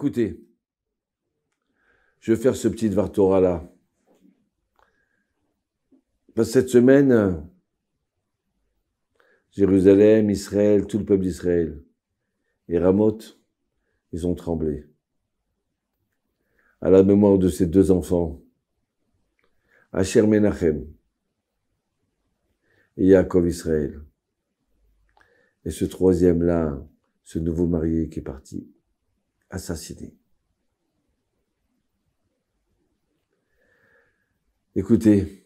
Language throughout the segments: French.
Écoutez, je vais faire ce petit Dvar Torah là. Parce que cette semaine, Jérusalem, Israël, tout le peuple d'Israël et Ramoth, ils ont tremblé. À la mémoire de ces deux enfants, Asher Menachem et Yaakov Israël. Et ce troisième-là, ce nouveau marié qui est parti, assassiné. Écoutez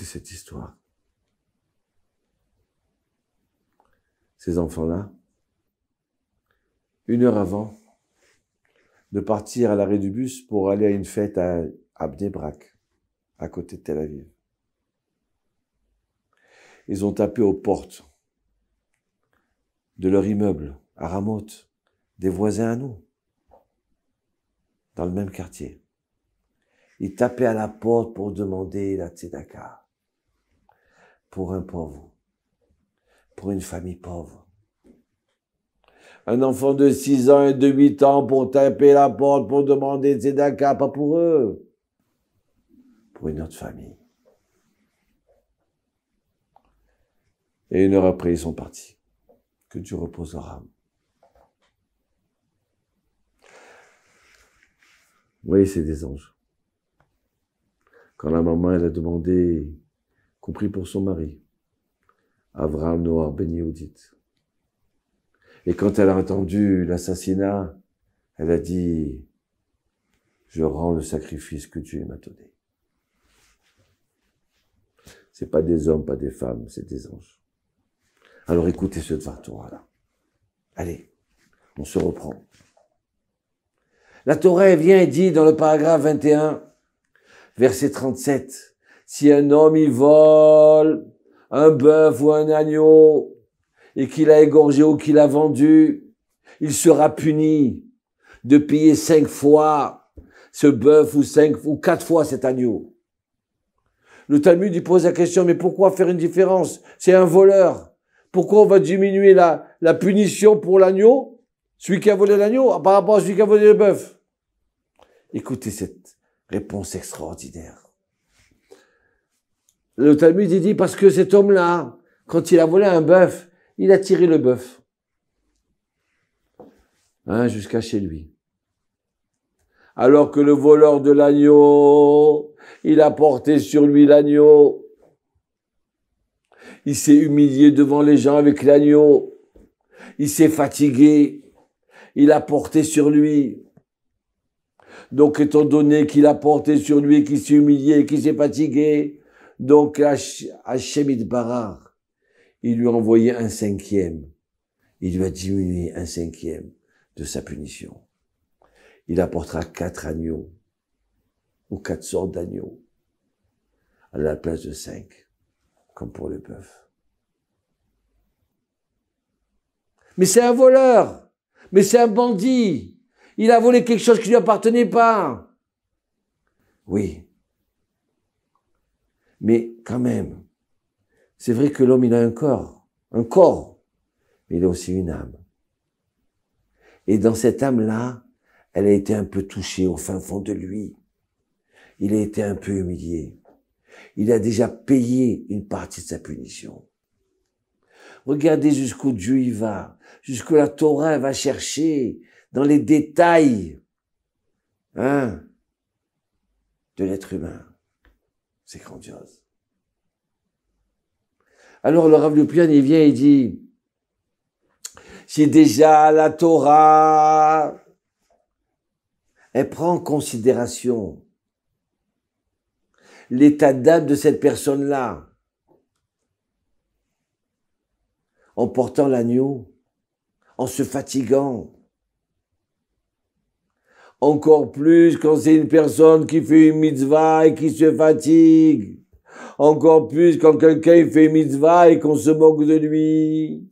cette histoire. Ces enfants-là, 1 heure avant de partir à l'arrêt du bus pour aller à une fête à Bnei Brak, à côté de Tel Aviv. Ils ont tapé aux portes de leur immeuble à Ramoth, des voisins à nous, dans le même quartier. Ils tapaient à la porte pour demander la tzedaka pour un pauvre, pour une famille pauvre. Un enfant de 6 ans et de 8 ans pour taper la porte pour demander tzedaka, pas pour eux, pour une autre famille. Et 1 heure après, ils sont partis. Que Dieu repose leur âme. Vous voyez, c'est des anges. Quand la maman, elle a demandé, compris pour son mari, Avraham Noar Ben Yehudit. Et quand elle a entendu l'assassinat, elle a dit, je rends le sacrifice que Dieu m'a donné. C'est pas des hommes, pas des femmes, c'est des anges. Alors écoutez ce Dvar Torah là. Allez, on se reprend. La Torah vient et dit dans le paragraphe 21, verset 37, si un homme il vole un bœuf ou un agneau et qu'il a égorgé ou qu'il a vendu, il sera puni de payer 5 fois ce bœuf ou 4 fois cet agneau. Le Talmud il pose la question, mais pourquoi faire une différence? C'est un voleur. Pourquoi on va diminuer la punition pour l'agneau, celui qui a volé l'agneau, par rapport à celui qui a volé le bœuf? Écoutez cette réponse extraordinaire. Le Talmud il dit, parce que cet homme-là, quand il a volé un bœuf, il a tiré le bœuf jusqu'à chez lui. Alors que le voleur de l'agneau, il a porté sur lui l'agneau. Il s'est humilié devant les gens avec l'agneau. Il s'est fatigué. Il a porté sur lui. Donc, étant donné qu'il a porté sur lui, qu'il s'est humilié, qu'il s'est fatigué, donc Hachem Yitbarach, il lui a envoyé un 5e. Il lui a diminué un 5e de sa punition. Il apportera 4 agneaux, ou 4 sortes d'agneaux, à la place de 5, comme pour le bœuf. Mais c'est un voleur, mais c'est un bandit. Il a volé quelque chose qui ne lui appartenait pas. Oui. Mais quand même, c'est vrai que l'homme, il a un corps, mais il a aussi une âme. Et dans cette âme-là, elle a été un peu touchée au fin fond de lui. Il a été un peu humilié. Il a déjà payé une partie de sa punition. Regardez jusqu'où Dieu y va, jusqu'où la Torah elle va chercher dans les détails de l'être humain. C'est grandiose. Alors le Rav Lupian, il vient et dit, si déjà la Torah, elle prend en considération l'état d'âme de cette personne-là, en portant l'agneau, en se fatiguant. Encore plus quand c'est une personne qui fait une mitzvah et qui se fatigue. Encore plus quand quelqu'un fait une mitzvah et qu'on se moque de lui.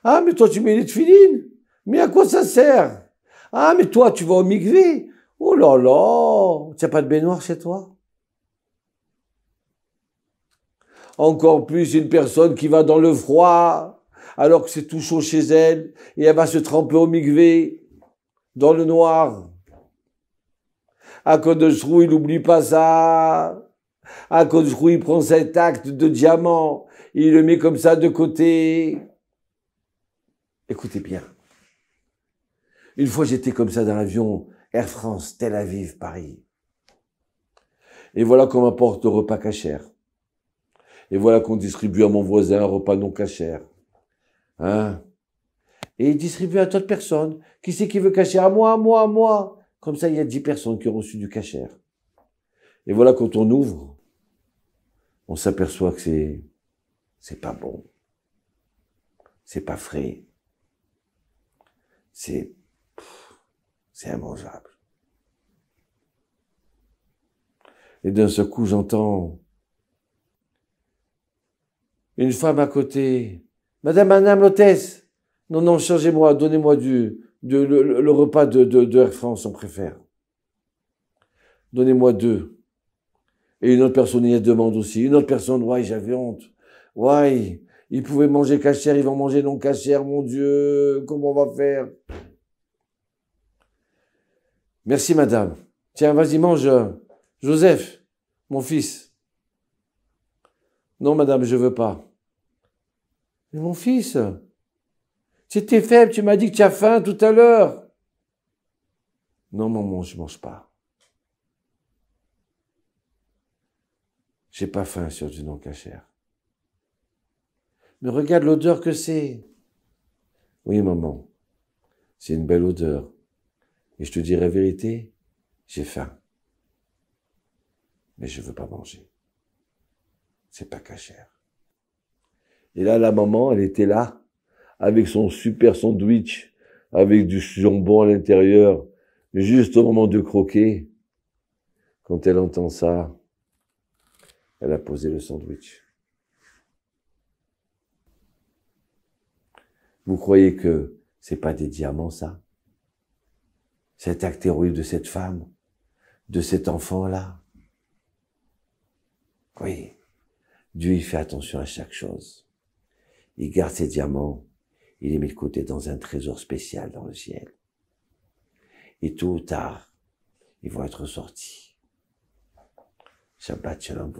Ah, mais toi tu mets les tefilines. Mais à quoi ça sert? Ah, mais toi tu vas au mikvé. Oh là là, tu n'as pas de baignoire chez toi? Encore plus une personne qui va dans le froid, alors que c'est tout chaud chez elle, et elle va se tremper au mikvé, dans le noir. Akadosh Hu, il n'oublie pas ça. Akadosh Hu, il prend cet acte de diamant, il le met comme ça de côté. Écoutez bien. Une fois, j'étais comme ça dans l'avion Air France, Tel Aviv, Paris. Et voilà qu'on m'apporte le repas cachère. Et voilà qu'on distribue à mon voisin un repas non cachère. Hein? Et il distribue à d'autres personnes. Qui c'est qui veut cachère? À moi, à moi, à moi. Comme ça, il y a 10 personnes qui ont reçu du cachère. Et voilà, quand on ouvre, on s'aperçoit que c'est pas bon. C'est pas frais. C'est immangeable. Et d'un seul coup, j'entends une femme à côté. Madame l'hôtesse. Non, changez-moi, donnez-moi le repas de Air France, on préfère. Donnez-moi 2. Et une autre personne y demande aussi. Une autre personne, ouais, j'avais honte. Ouais, ils pouvaient manger cachère, ils vont manger non cachère, mon Dieu, comment on va faire? Merci, madame. Tiens, vas-y, mange, Joseph, mon fils. Non, madame, je veux pas. Mais mon fils, c'était faible, tu m'as dit que tu as faim tout à l'heure. Non, maman, je mange pas. J'ai pas faim sur du non cachère. Mais regarde l'odeur que c'est. Oui, maman, c'est une belle odeur. Et je te dirai la vérité, j'ai faim. Mais je veux pas manger. C'est pas cachère. Et là, la maman, elle était là, avec son super sandwich, avec du jambon à l'intérieur, juste au moment de croquer. Quand elle entend ça, elle a posé le sandwich. Vous croyez que c'est pas des diamants, ça? Cet acte héroïque de cette femme, de cet enfant-là? Oui, Dieu, il fait attention à chaque chose. Il garde ses diamants, il les met de côté dans un trésor spécial dans le ciel. Et tôt ou tard, ils vont être sortis. Shabbat Shalom.